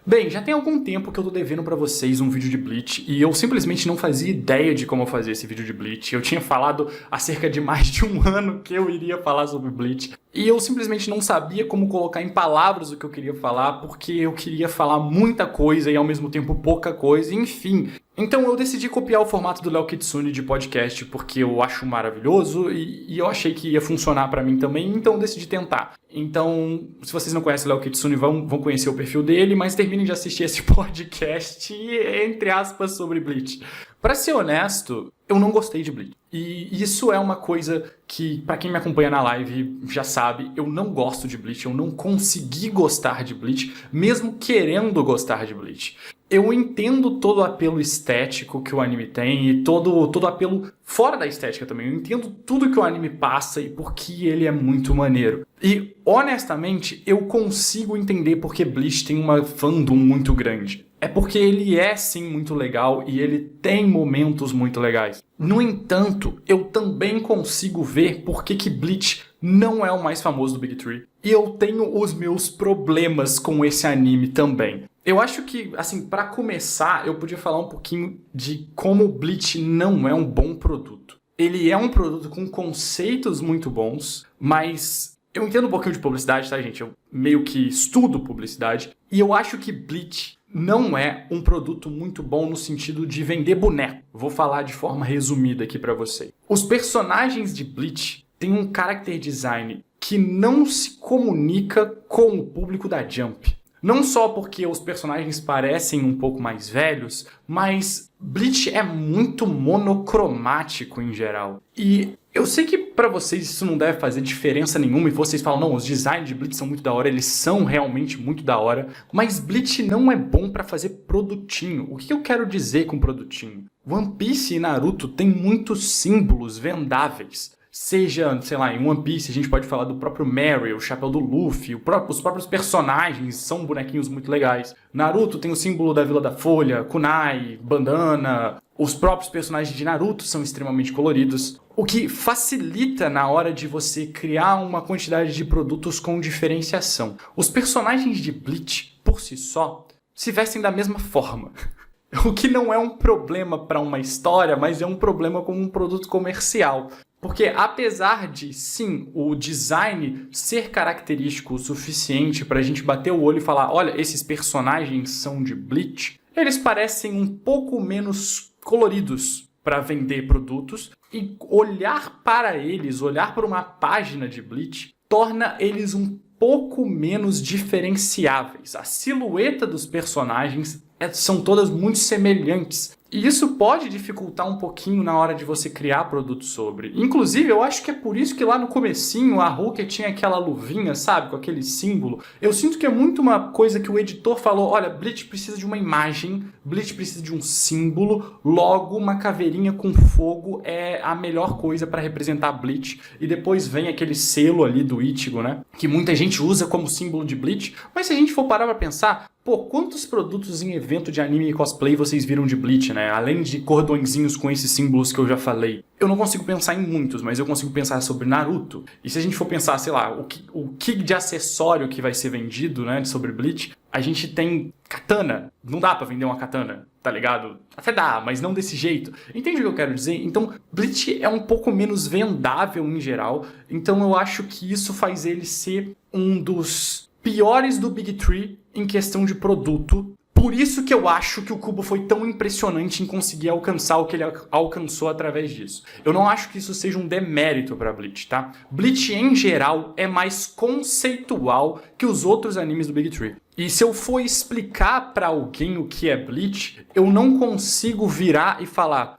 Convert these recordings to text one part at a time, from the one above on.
Bem, já tem algum tempo que eu tô devendo pra vocês um vídeo de Bleach e eu simplesmente não fazia ideia de como fazer esse vídeo de Bleach. Eu tinha falado há cerca de mais de um ano que eu iria falar sobre Bleach e eu simplesmente não sabia como colocar em palavras o que eu queria falar porque eu queria falar muita coisa e ao mesmo tempo pouca coisa, enfim. Então eu decidi copiar o formato do Léo Kitsune de podcast porque eu acho maravilhoso e eu achei que ia funcionar pra mim também, então eu decidi tentar. Então, se vocês não conhecem o Léo Kitsune, vão conhecer o perfil dele, mas terminem de assistir esse podcast, entre aspas, sobre Bleach. Pra ser honesto, eu não gostei de Bleach. E isso é uma coisa que, pra quem me acompanha na live já sabe, eu não gosto de Bleach, eu não consegui gostar de Bleach, mesmo querendo gostar de Bleach. Eu entendo todo o apelo estético que o anime tem e todo o apelo fora da estética também. Eu entendo tudo que o anime passa e por que ele é muito maneiro. E, honestamente, eu consigo entender porque Bleach tem uma fandom muito grande. É porque ele é, sim, muito legal e ele tem momentos muito legais. No entanto, eu também consigo ver por que Bleach não é o mais famoso do Big Three. E eu tenho os meus problemas com esse anime também. Eu acho que, assim, pra começar, eu podia falar um pouquinho de como Bleach não é um bom produto. Ele é um produto com conceitos muito bons, mas eu entendo um pouquinho de publicidade, tá, gente? Eu meio que estudo publicidade. E eu acho que Bleach não é um produto muito bom no sentido de vender boneco. Vou falar de forma resumida aqui pra vocês. Os personagens de Bleach têm um character design que não se comunica com o público da Jump. Não só porque os personagens parecem um pouco mais velhos, mas Bleach é muito monocromático em geral. E eu sei que pra vocês isso não deve fazer diferença nenhuma e vocês falam, não, os designs de Bleach são muito da hora, eles são realmente muito da hora, mas Bleach não é bom pra fazer produtinho. O que eu quero dizer com produtinho? One Piece e Naruto têm muitos símbolos vendáveis. Seja, sei lá, em One Piece a gente pode falar do próprio Mary, o chapéu do Luffy, os próprios personagens são bonequinhos muito legais. Naruto tem o símbolo da Vila da Folha, kunai, bandana. Os próprios personagens de Naruto são extremamente coloridos, o que facilita na hora de você criar uma quantidade de produtos com diferenciação. Os personagens de Bleach, por si só, se vestem da mesma forma. O que não é um problema para uma história, mas é um problema como um produto comercial. Porque apesar de, sim, o design ser característico o suficiente pra gente bater o olho e falar, olha, esses personagens são de Bleach, eles parecem um pouco menos coloridos para vender produtos e olhar para eles, olhar para uma página de Bleach, torna eles um pouco menos diferenciáveis. A silhueta dos personagens são todas muito semelhantes. E isso pode dificultar um pouquinho na hora de você criar produtos sobre. Inclusive, eu acho que é por isso que lá no comecinho a Rukia tinha aquela luvinha, sabe? Com aquele símbolo. Eu sinto que é muito uma coisa que o editor falou, olha, Bleach precisa de uma imagem, Bleach precisa de um símbolo, logo uma caveirinha com fogo é a melhor coisa para representar Bleach. E depois vem aquele selo ali do Ichigo, né? Que muita gente usa como símbolo de Bleach. Mas se a gente for parar pra pensar, pô, quantos produtos em evento de anime e cosplay vocês viram de Bleach, né? Além de cordõezinhos com esses símbolos que eu já falei. Eu não consigo pensar em muitos, mas eu consigo pensar sobre Naruto. E se a gente for pensar, sei lá, o que de acessório que vai ser vendido, né, sobre Bleach, a gente tem katana. Não dá pra vender uma katana, tá ligado? Até dá, mas não desse jeito. Entende o que eu quero dizer? Então, Bleach é um pouco menos vendável em geral. Então eu acho que isso faz ele ser um dos piores do Big Three em questão de produto. Por isso que eu acho que o Kubo foi tão impressionante em conseguir alcançar o que ele alcançou através disso. Eu não acho que isso seja um demérito pra Bleach, tá? Bleach, em geral, é mais conceitual que os outros animes do Big Three. E se eu for explicar pra alguém o que é Bleach, eu não consigo virar e falar,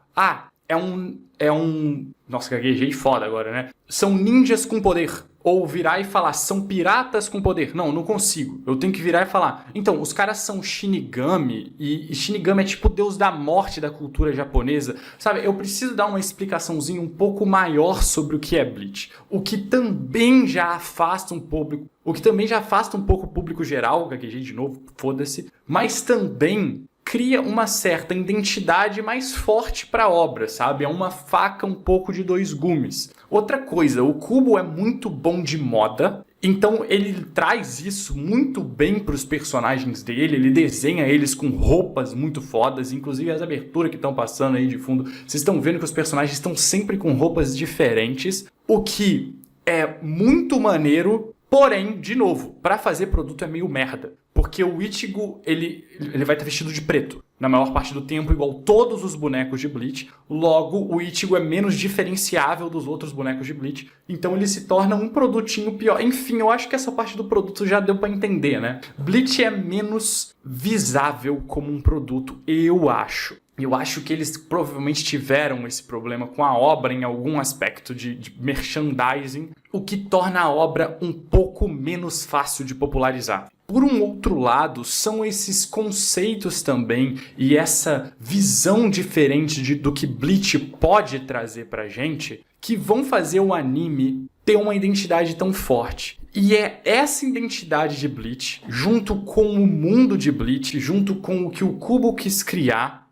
Nossa, gaguejei foda agora, né? São ninjas com poder. Ou virar e falar, são piratas com poder. Não, não consigo. Eu tenho que virar e falar, então, os caras são Shinigami, e Shinigami é tipo o deus da morte da cultura japonesa. Sabe, eu preciso dar uma explicaçãozinha um pouco maior sobre o que é Bleach. O que também já afasta um pouco o público geral, gaguejei de novo, foda-se. Mas também cria uma certa identidade mais forte para a obra, sabe? É uma faca um pouco de dois gumes. Outra coisa, o Kubo é muito bom de moda Então ele traz isso muito bem para os personagens dele, ele desenha eles com roupas muito fodas, inclusive as aberturas que estão passando aí de fundo, vocês estão vendo que os personagens estão sempre com roupas diferentes, o que é muito maneiro, porém, de novo, para fazer produto é meio merda, porque o Ichigo, ele vai estar vestido de preto, na maior parte do tempo, igual todos os bonecos de Bleach. Logo, o Ichigo é menos diferenciável dos outros bonecos de Bleach. Então ele se torna um produtinho pior. Enfim, eu acho que essa parte do produto já deu pra entender, né? Bleach é menos visável como um produto, eu acho. Eu acho que eles provavelmente tiveram esse problema com a obra em algum aspecto de merchandising, o que torna a obra um pouco menos fácil de popularizar. Por um outro lado, são esses conceitos também e essa visão diferente do que Bleach pode trazer pra gente que vão fazer o anime ter uma identidade tão forte. E é essa identidade de Bleach, junto com o mundo de Bleach, junto com o que o Kubo quis criar,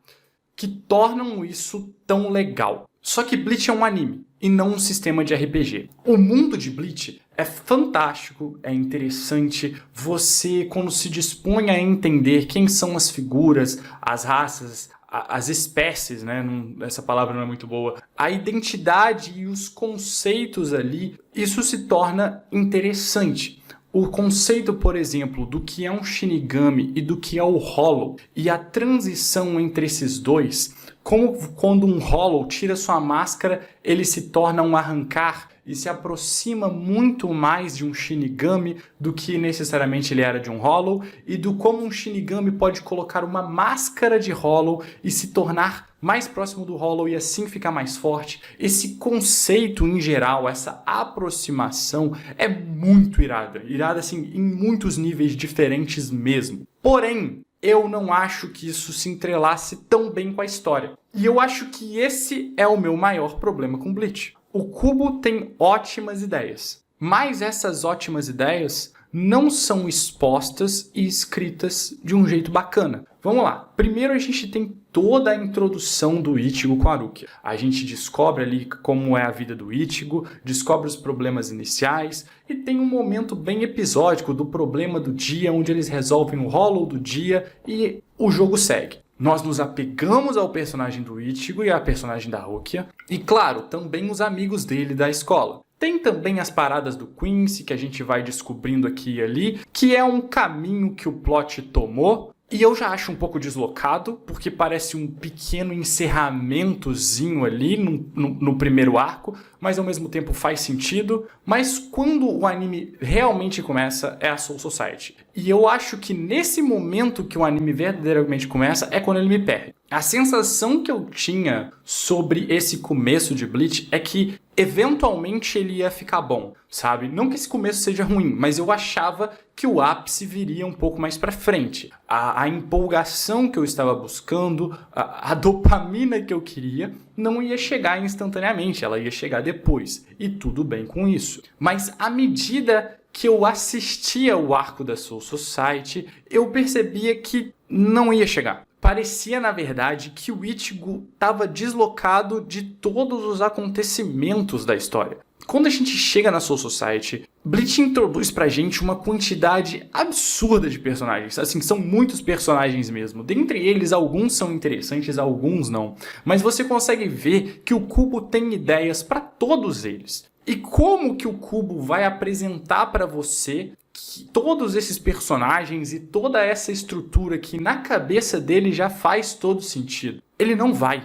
que tornam isso tão legal. Só que Bleach é um anime e não um sistema de RPG. O mundo de Bleach é fantástico, é interessante. Você, quando se dispõe a entender quem são as figuras, as raças, as espécies, né? Essa palavra não é muito boa. A identidade e os conceitos ali, isso se torna interessante. O conceito, por exemplo, do que é um Shinigami e do que é o Hollow, e a transição entre esses dois, como quando um Hollow tira sua máscara, ele se torna um Arrancar e se aproxima muito mais de um Shinigami do que necessariamente ele era de um Hollow, e do como um Shinigami pode colocar uma máscara de Hollow e se tornar mais próximo do Hollow e assim ficar mais forte. Esse conceito em geral, essa aproximação é muito irada. Irada assim em muitos níveis diferentes mesmo. Porém, eu não acho que isso se entrelace tão bem com a história. E eu acho que esse é o meu maior problema com Bleach. O Kubo tem ótimas ideias, mas essas ótimas ideias não são expostas e escritas de um jeito bacana. Vamos lá. Primeiro a gente tem toda a introdução do Ichigo com a Rukia. A gente descobre ali como é a vida do Ichigo, descobre os problemas iniciais e tem um momento bem episódico do problema do dia, onde eles resolvem o Hollow do dia e o jogo segue. Nós nos apegamos ao personagem do Ichigo e à personagem da Rukia, e claro, também os amigos dele da escola. Tem também as paradas do Quincy, que a gente vai descobrindo aqui e ali, que é um caminho que o plot tomou, e eu já acho um pouco deslocado, porque parece um pequeno encerramentozinho ali no primeiro arco, mas ao mesmo tempo faz sentido. Mas quando o anime realmente começa, é a Soul Society. E eu acho que nesse momento que o anime verdadeiramente começa, é quando ele me perde. A sensação que eu tinha sobre esse começo de Bleach é que eventualmente ele ia ficar bom, sabe? Não que esse começo seja ruim, mas eu achava que o ápice viria um pouco mais pra frente. A empolgação que eu estava buscando, a dopamina que eu queria, não ia chegar instantaneamente, ela ia chegar depois. E tudo bem com isso. Mas à medida que eu assistia o arco da Soul Society, eu percebia que não ia chegar. Parecia, na verdade, que o Ichigo estava deslocado de todos os acontecimentos da história. Quando a gente chega na Soul Society, Bleach introduz pra gente uma quantidade absurda de personagens. Assim, são muitos personagens mesmo. Dentre eles, alguns são interessantes, alguns não. Mas você consegue ver que o Kubo tem ideias para todos eles. E como que o Kubo vai apresentar para você que todos esses personagens e toda essa estrutura que na cabeça dele já faz todo sentido? Ele não vai.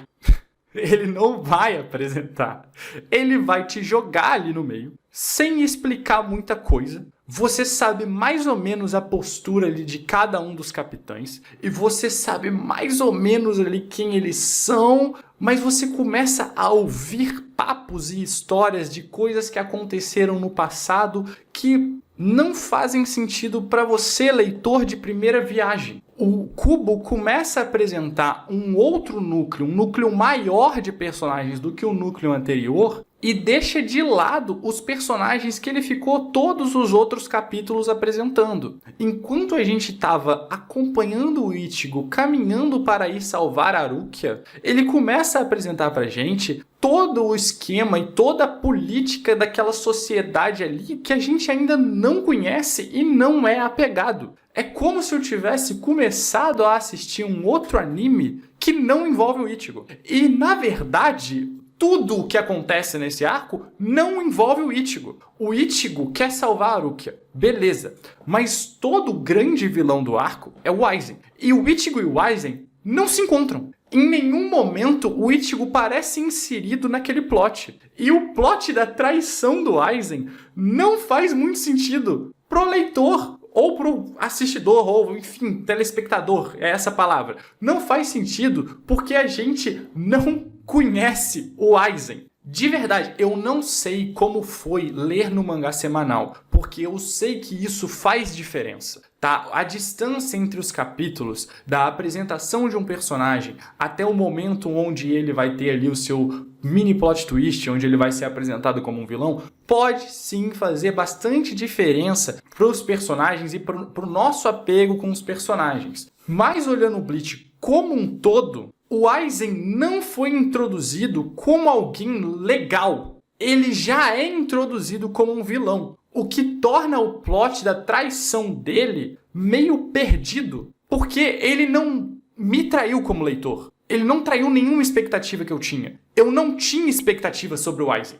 Ele não vai apresentar. Ele vai te jogar ali no meio, sem explicar muita coisa. Você sabe mais ou menos a postura ali de cada um dos capitães, e você sabe mais ou menos ali quem eles são, mas você começa a ouvir papos e histórias de coisas que aconteceram no passado que não fazem sentido para você, leitor de primeira viagem. O Kubo começa a apresentar um outro núcleo, um núcleo maior de personagens do que o núcleo anterior, e deixa de lado os personagens que ele ficou todos os outros capítulos apresentando. Enquanto a gente estava acompanhando o Ichigo caminhando para ir salvar a Rukia, ele começa a apresentar pra gente todo o esquema e toda a política daquela sociedade ali que a gente ainda não conhece e não é apegado. É como se eu tivesse começado a assistir um outro anime que não envolve o Ichigo. E, na verdade, tudo o que acontece nesse arco não envolve o Ichigo. O Ichigo quer salvar a Rukia, beleza. Mas todo o grande vilão do arco é o Aizen. E o Ichigo e o Aizen não se encontram. Em nenhum momento o Ichigo parece inserido naquele plot. E o plot da traição do Aizen não faz muito sentido pro leitor, ou pro assistidor, ou enfim, telespectador, é essa palavra. Não faz sentido porque a gente não conhece o Aizen. De verdade, eu não sei como foi ler no mangá semanal, porque eu sei que isso faz diferença, tá? A distância entre os capítulos, da apresentação de um personagem até o momento onde ele vai ter ali o seu mini plot twist, onde ele vai ser apresentado como um vilão, pode sim fazer bastante diferença para os personagens e para o nosso apego com os personagens. Mas olhando o Bleach como um todo, o Aizen não foi introduzido como alguém legal. Ele já é introduzido como um vilão, o que torna o plot da traição dele meio perdido, porque ele não me traiu como leitor. Ele não traiu nenhuma expectativa que eu tinha. Eu não tinha expectativa sobre o Aizen.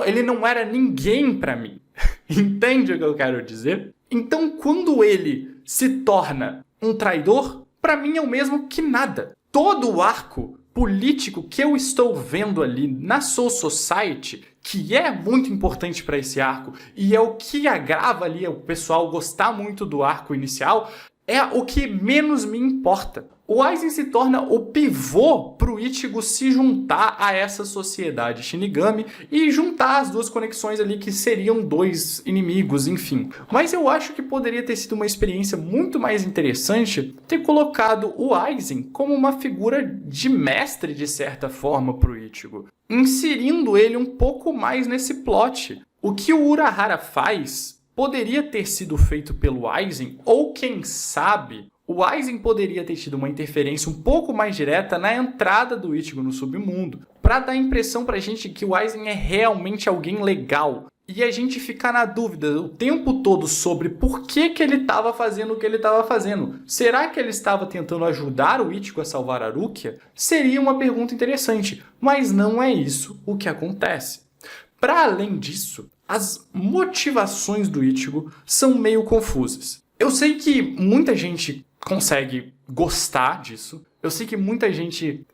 Ele não era ninguém pra mim. Entende o que eu quero dizer? Então, quando ele se torna um traidor, pra mim é o mesmo que nada. Todo o arco político que eu estou vendo ali na Soul Society, que é muito importante para esse arco, e é o que agrava ali o pessoal gostar muito do arco inicial, é o que menos me importa. O Aizen se torna o pivô pro Ichigo se juntar a essa sociedade Shinigami e juntar as duas conexões ali que seriam dois inimigos, enfim. Mas eu acho que poderia ter sido uma experiência muito mais interessante ter colocado o Aizen como uma figura de mestre, de certa forma, pro Ichigo, inserindo ele um pouco mais nesse plot. O que o Urahara faz poderia ter sido feito pelo Aizen, ou quem sabe, o Aizen poderia ter tido uma interferência um pouco mais direta na entrada do Ichigo no submundo, para dar a impressão pra gente que o Aizen é realmente alguém legal. E a gente ficar na dúvida o tempo todo sobre por que ele estava fazendo o que ele estava fazendo. Será que ele estava tentando ajudar o Ichigo a salvar a Rukia? Seria uma pergunta interessante, mas não é isso o que acontece. Para além disso, as motivações do Ichigo são meio confusas. Eu sei que muita gente consegue gostar disso. Eu sei que muita gente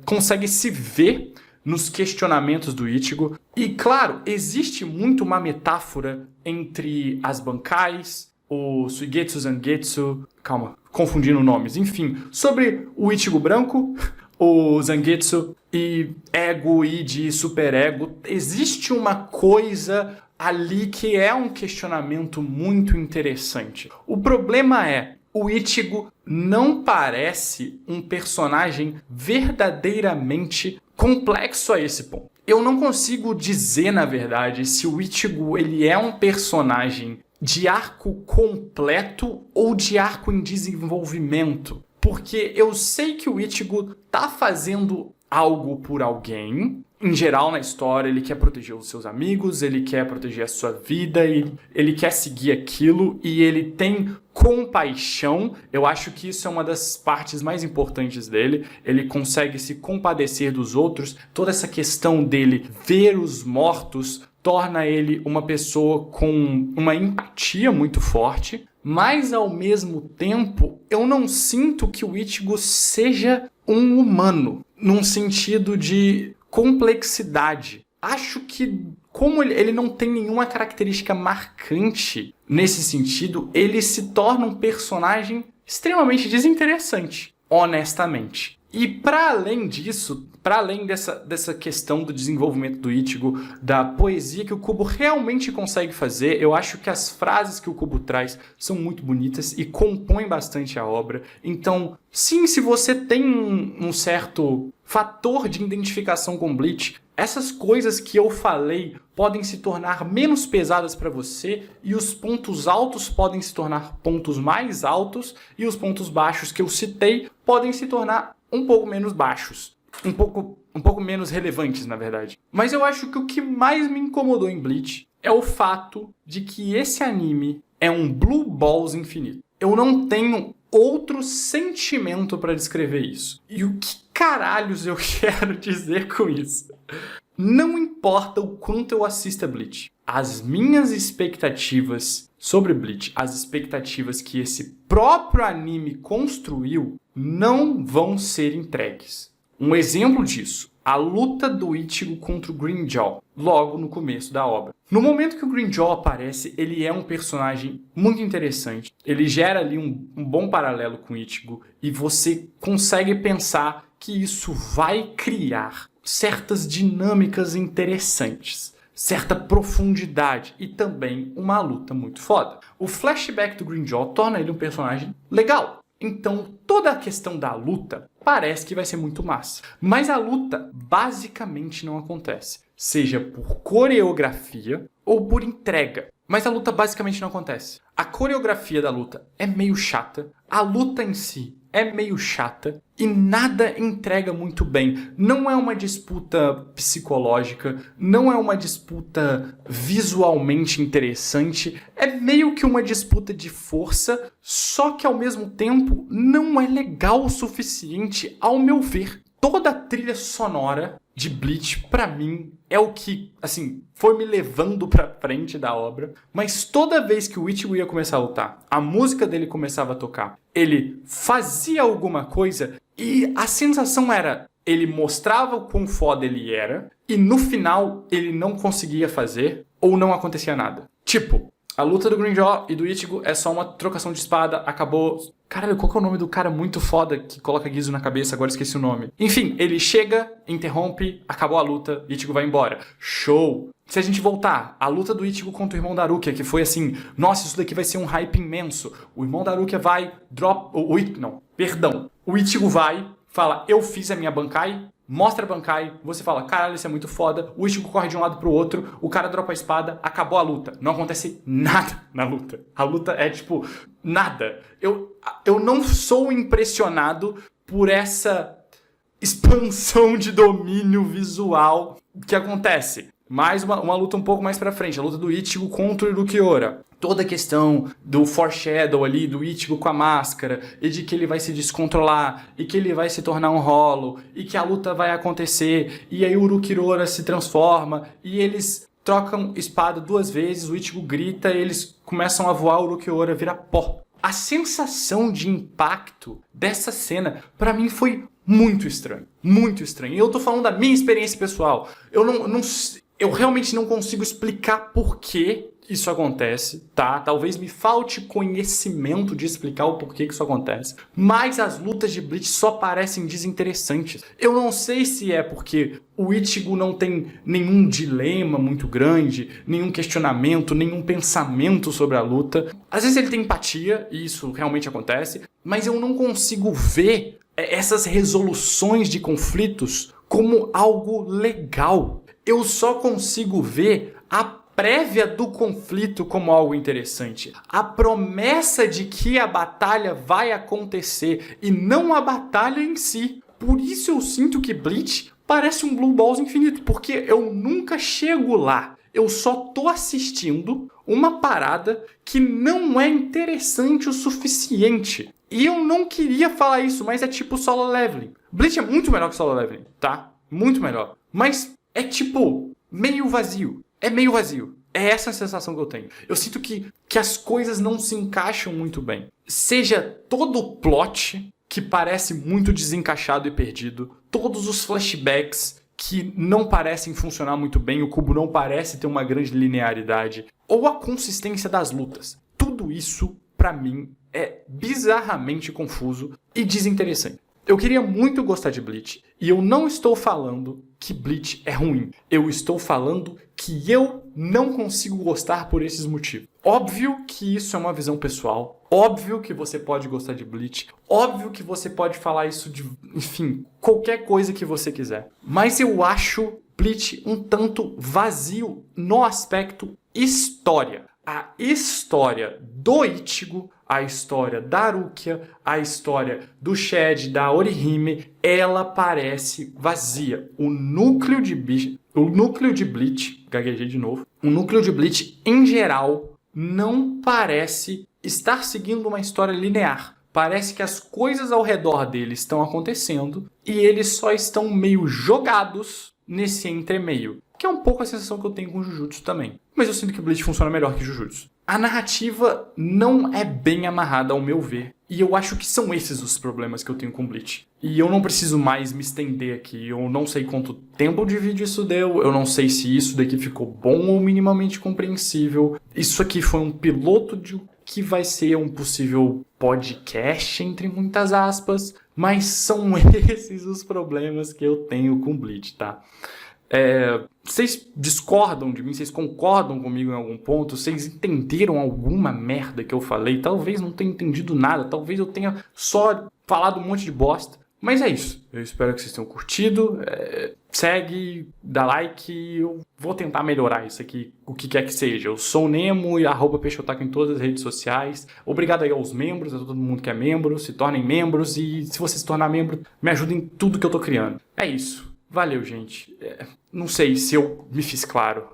consegue se ver nos questionamentos do Ichigo. E, claro, existe muito uma metáfora entre as Bankais, o Suigetsu Zangetsu... Calma, confundindo nomes. Enfim, sobre o Ichigo branco, o Zangetsu e ego e de superego. Existe uma coisa ali que é um questionamento muito interessante. O problema é, o Ichigo não parece um personagem verdadeiramente complexo a esse ponto. Eu não consigo dizer, na verdade, se o Ichigo ele é um personagem de arco completo ou de arco em desenvolvimento. Porque eu sei que o Ichigo tá fazendo algo por alguém. Em geral, na história, ele quer proteger os seus amigos, ele quer proteger a sua vida, e ele quer seguir aquilo, e ele tem compaixão. Eu acho que isso é uma das partes mais importantes dele. Ele consegue se compadecer dos outros. Toda essa questão dele ver os mortos torna ele uma pessoa com uma empatia muito forte. Mas, ao mesmo tempo, eu não sinto que o Ichigo seja um humano, num sentido de complexidade. Acho que, como ele não tem nenhuma característica marcante nesse sentido, ele se torna um personagem extremamente desinteressante, honestamente. E para além disso, para além dessa questão do desenvolvimento do Ichigo, da poesia que o Kubo realmente consegue fazer, eu acho que as frases que o Kubo traz são muito bonitas e compõem bastante a obra. Então, sim, se você tem um certo fator de identificação com Bleach, Essas coisas que eu falei podem se tornar menos pesadas para você e os pontos altos podem se tornar pontos mais altos e os pontos baixos que eu citei podem se tornar um pouco menos baixos. Um pouco menos relevantes, na verdade. Mas eu acho que o que mais me incomodou em Bleach é o fato de que esse anime é um Blue Balls infinito. Eu não tenho outro sentimento para descrever isso. E o que caralhos eu quero dizer com isso? Não importa o quanto eu assista Bleach, as minhas expectativas sobre Bleach, as expectativas que esse próprio anime construiu, não vão ser entregues. Um exemplo disso, a luta do Ichigo contra o Grimmjow, logo no começo da obra. No momento que o Grimmjow aparece, ele é um personagem muito interessante. Ele gera ali um bom paralelo com o Ichigo e você consegue pensar que isso vai criar certas dinâmicas interessantes, certa profundidade e também uma luta muito foda. O flashback do Grimmjow torna ele um personagem legal. Então, toda a questão da luta parece que vai ser muito massa. Mas a luta basicamente não acontece. Seja por coreografia ou por entrega. Mas a luta basicamente não acontece. A coreografia da luta é meio chata. A luta em si é meio chata. E nada entrega muito bem. Não é uma disputa psicológica. Não é uma disputa visualmente interessante. É meio que uma disputa de força. Só que ao mesmo tempo não é legal o suficiente, ao meu ver. Toda a trilha sonora de Bleach, pra mim, é o que, assim, foi me levando pra frente da obra. Mas toda vez que o Ichigo ia começar a lutar, a música dele começava a tocar, ele fazia alguma coisa e a sensação era, ele mostrava o quão foda ele era e no final ele não conseguia fazer ou não acontecia nada. Tipo, a luta do Grimmjow e do Ichigo é só uma trocação de espada, acabou. Caralho, qual que é o nome do cara muito foda que coloca guiso na cabeça? Agora esqueci o nome. Enfim, ele chega, interrompe, acabou a luta, Ichigo vai embora. Show! Se a gente voltar, a luta do Ichigo contra o irmão da Rukia, que foi assim, nossa, isso daqui vai ser um hype imenso. O irmão da Rukia vai, o Ichigo vai, fala, eu fiz a minha Bankai, mostra a Bankai, você fala, caralho, isso é muito foda, o Ichigo corre de um lado pro outro, o cara dropa a espada, acabou a luta. Não acontece nada na luta. A luta é tipo, nada. Eu não sou impressionado por essa expansão de domínio visual que acontece. Mais uma luta um pouco mais pra frente, a luta do Ichigo contra o Irukiora. Toda a questão do foreshadow ali, do Ichigo com a máscara, e de que ele vai se descontrolar, e que ele vai se tornar um Hollow, e que a luta vai acontecer, e aí o Urukiora se transforma, e eles trocam espada 2 vezes, o Ichigo grita, e eles começam a voar, o Urukiora vira pó. A sensação de impacto dessa cena, pra mim, foi muito estranho. Muito estranho. E eu tô falando da minha experiência pessoal. Eu realmente não consigo explicar por que isso acontece, tá? Talvez me falte conhecimento de explicar o porquê que isso acontece. Mas as lutas de Bleach só parecem desinteressantes. Eu não sei se é porque o Ichigo não tem nenhum dilema muito grande, nenhum questionamento, nenhum pensamento sobre a luta. Às vezes ele tem empatia, e isso realmente acontece, mas eu não consigo ver essas resoluções de conflitos como algo legal. Eu só consigo ver a prévia do conflito como algo interessante. A promessa de que a batalha vai acontecer e não a batalha em si. Por isso eu sinto que Bleach parece um Blue Balls infinito, porque eu nunca chego lá. Eu só tô assistindo uma parada que não é interessante o suficiente. E eu não queria falar isso, mas é tipo Solo Leveling. Bleach é muito melhor que Solo Leveling, tá? Muito melhor. Mas é tipo meio vazio. É meio vazio. É essa a sensação que eu tenho. Eu sinto que as coisas não se encaixam muito bem. Seja todo o plot, que parece muito desencaixado e perdido, todos os flashbacks que não parecem funcionar muito bem, o cubo não parece ter uma grande linearidade, ou a consistência das lutas. Tudo isso, pra mim, é bizarramente confuso e desinteressante. Eu queria muito gostar de Bleach, e eu não estou falando que Bleach é ruim. Eu estou falando que eu não consigo gostar por esses motivos. Óbvio que isso é uma visão pessoal. Óbvio que você pode gostar de Bleach. Óbvio que você pode falar isso de, enfim, qualquer coisa que você quiser. Mas eu acho Bleach um tanto vazio no aspecto história. A história do Ichigo, a história da Rukia, a história do Shed, da Orihime, ela parece vazia. O núcleo de Bleach, gaguejei de novo, o núcleo de Bleach em geral não parece estar seguindo uma história linear. Parece que as coisas ao redor dele estão acontecendo e eles só estão meio jogados nesse entremeio. Que é um pouco a sensação que eu tenho com Jujutsu também. Mas eu sinto que Bleach funciona melhor que Jujutsu. A narrativa não é bem amarrada ao meu ver. E eu acho que são esses os problemas que eu tenho com Bleach. E eu não preciso mais me estender aqui. Eu não sei quanto tempo de vídeo isso deu. Eu não sei se isso daqui ficou bom ou minimamente compreensível. Isso aqui foi um piloto de o que vai ser um possível podcast, entre muitas aspas. Mas são esses os problemas que eu tenho com Bleach, tá? Vocês discordam de mim? Vocês concordam comigo em algum ponto? Vocês entenderam alguma merda que eu falei? Talvez não tenha entendido nada. Talvez eu tenha só falado um monte de bosta. Mas é isso. Eu espero que vocês tenham curtido. Segue, dá like. Eu vou tentar melhorar isso aqui, o que quer que seja. Eu sou o Nemo e @peixotaku em todas as redes sociais. Obrigado aí aos membros, a todo mundo que é membro. Se tornem membros e se você se tornar membro, me ajuda em tudo que eu tô criando. É isso. Valeu, gente. Não sei se eu me fiz claro.